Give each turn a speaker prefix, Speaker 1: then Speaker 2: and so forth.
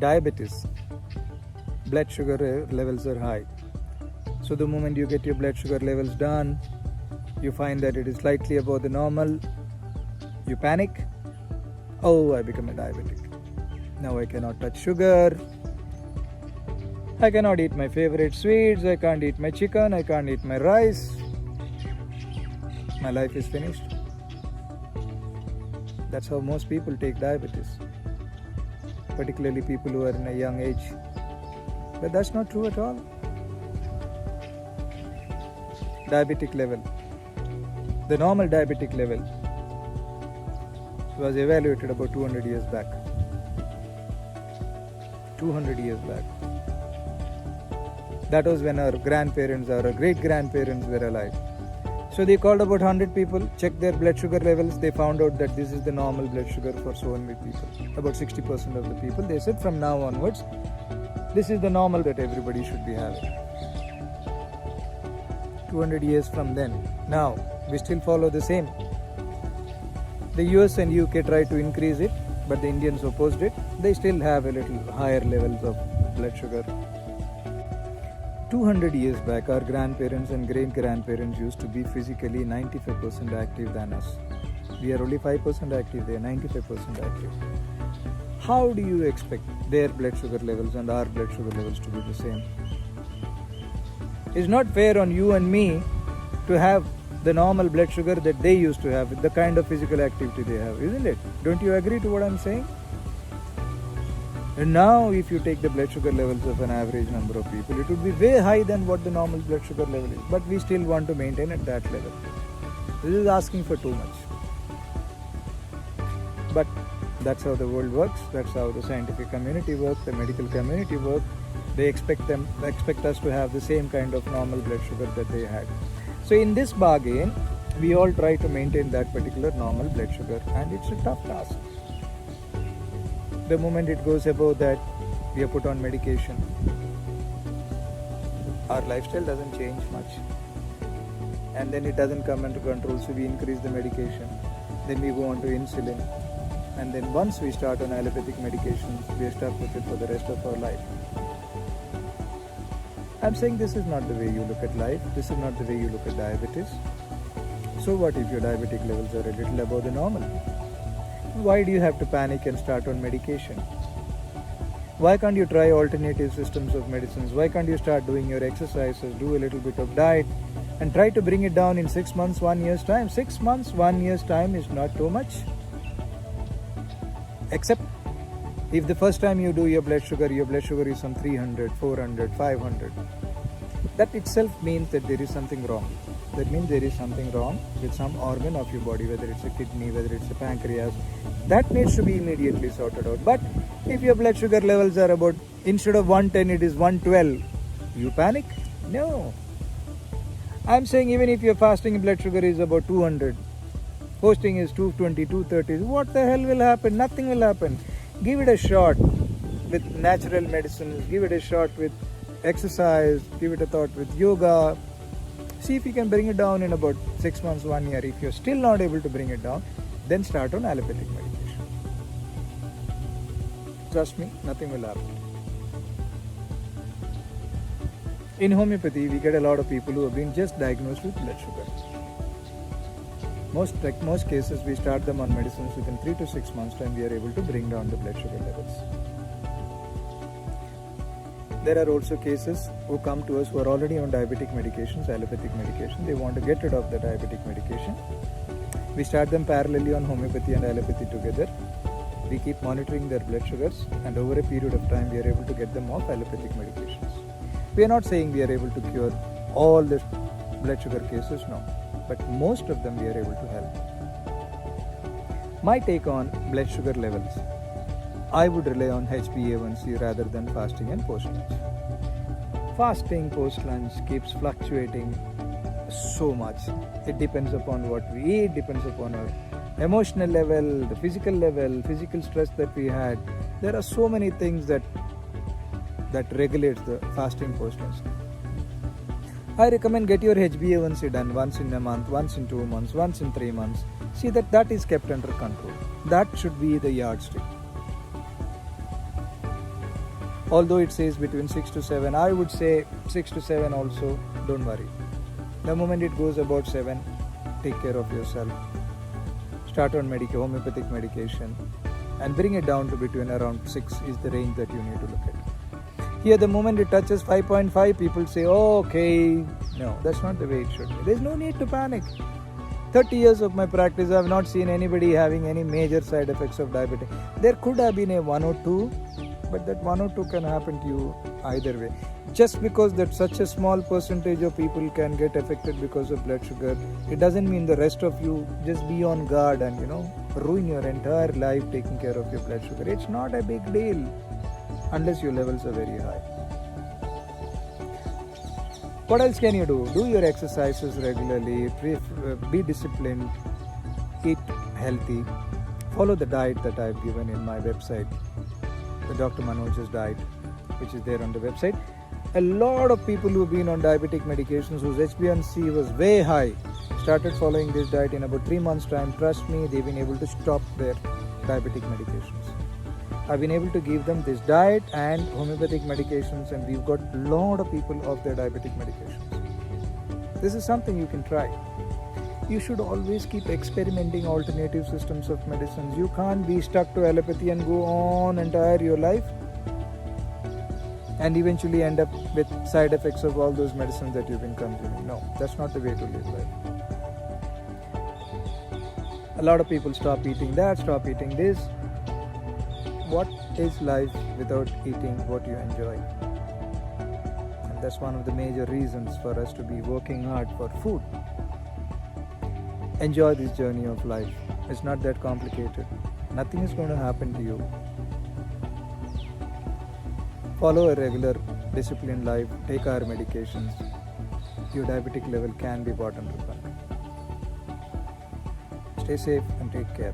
Speaker 1: diabetes, blood sugar levels are high. So the moment you get your blood sugar levels done, you find that it is slightly above the normal, you panic. Oh, I become a diabetic. Now I cannot touch sugar. I cannot eat my favorite sweets. I can't eat my chicken. I can't eat my rice. My life is finished. That's how most people take diabetes, particularly people who are in a young age. But that's not true at all. Diabetic level. The normal diabetic level was evaluated about 200 years back. 200 years back. That was when our grandparents or our great-grandparents were alive. So they called about 100 people, checked their blood sugar levels. They found out that this is the normal blood sugar for so many people. About 60% of the people. They said from now onwards, this is the normal that everybody should be having. 200 years from then. Now, we still follow the same. The US and UK tried to increase it, but the Indians opposed it. They still have a little higher levels of blood sugar. 200 years back, our grandparents and great-grandparents used to be physically 95% active than us. We are only 5% active, they are 95% active. How do you expect their blood sugar levels and our blood sugar levels to be the same? It's not fair on you and me to have the normal blood sugar that they used to have with the kind of physical activity they have, isn't it? Don't you agree to what I'm saying? And now if you take the blood sugar levels of an average number of people, it would be way high than what the normal blood sugar level is. But we still want to maintain at that level. This is asking for too much. But that's how the world works. That's how the scientific community works, the medical community works. They expect us to have the same kind of normal blood sugar that they had. So in this bargain, we all try to maintain that particular normal blood sugar, and it's a tough task. The moment it goes above that, we are put on medication. Our lifestyle doesn't change much. And then it doesn't come under control, so we increase the medication. Then we go on to insulin. And then once we start on allopathic medications, we are stuck with it for the rest of our life. I'm saying this is not the way you look at life. This is not the way you look at diabetes. So what if your diabetic levels are a little above the normal? Why do you have to panic and start on medication? Why can't you try alternative systems of medicines? Why can't you start doing your exercises, do a little bit of diet, and try to bring it down in 6 months, 1 year's time? 6 months, 1 year's time is not too much. Except if the first time you do your blood sugar is on 300, 400, 500. That itself means that there is something wrong. That means there is something wrong with some organ of your body, whether it's a kidney, whether it's a pancreas. That needs to be immediately sorted out. But if your blood sugar levels are about, instead of 110, it is 112, you panic? No. I'm saying even if your fasting blood sugar is about 200, fasting is 220, 230, what the hell will happen? Nothing will happen. Give it a shot with natural medicines, give it a shot with exercise, give it a thought with yoga. See if you can bring it down in about 6 months, 1 year. If you're still not able to bring it down, then start on allopathic medication. Trust me, nothing will happen. In homeopathy, we get a lot of people who have been just diagnosed with blood sugar. Most cases, we start them on medicines within 3 to 6 months time, we are able to bring down the blood sugar levels. There are also cases who come to us who are already on diabetic medications, allopathic medication. They want to get rid of the diabetic medication. We start them parallelly on homeopathy and allopathy together. We keep monitoring their blood sugars, and over a period of time, we are able to get them off allopathic medications. We are not saying we are able to cure all the blood sugar cases, no. But most of them we are able to help. My take on blood sugar levels, I would rely on HbA1c rather than fasting and post-lunch. Fasting post-lunch keeps fluctuating so much. It depends upon what we eat, depends upon our emotional level, the physical level, physical stress that we had. There are so many things that regulates the fasting post-lunch. I recommend get your HbA1c done once in a month, once in 2 months, once in 3 months. See that is kept under control. That should be the yardstick. Although it says between 6 to 7, I would say 6 to 7 also, don't worry. The moment it goes about 7, take care of yourself. Start on homeopathic medication and bring it down to between around 6 is the range that you need to look at. Here the moment it touches 5.5, people say, oh, okay. No, that's not the way it should be. There's no need to panic. 30 years of my practice, I have not seen anybody having any major side effects of diabetes. There could have been a 1 or 2, but that 1 or 2 can happen to you either way. Just because that such a small percentage of people can get affected because of blood sugar, it doesn't mean the rest of you just be on guard and ruin your entire life taking care of your blood sugar. It's not a big deal unless your levels are very high. What else can you do? Do your exercises regularly, be disciplined, eat healthy, follow the diet that I've given in my website, the Dr. Manoj's diet, which is there on the website. A lot of people who've been on diabetic medications whose HbA1c was way high started following this diet in about 3 months' time. Trust me, they've been able to stop their diabetic medications. I've been able to give them this diet and homeopathic medications, and we've got a lot of people off their diabetic medications. This is something you can try. You should always keep experimenting alternative systems of medicines. You can't be stuck to allopathy and go on entire your life and eventually end up with side effects of all those medicines that you've been consuming. No, that's not the way to live life. A lot of people stop eating that, stop eating this. What is life without eating what you enjoy? And that's one of the major reasons for us to be working hard for food. Enjoy this journey of life. It's not that complicated. Nothing is going to happen to you. Follow a regular, disciplined life. Take our medications. Your diabetic level can be brought under control. Stay safe and take care.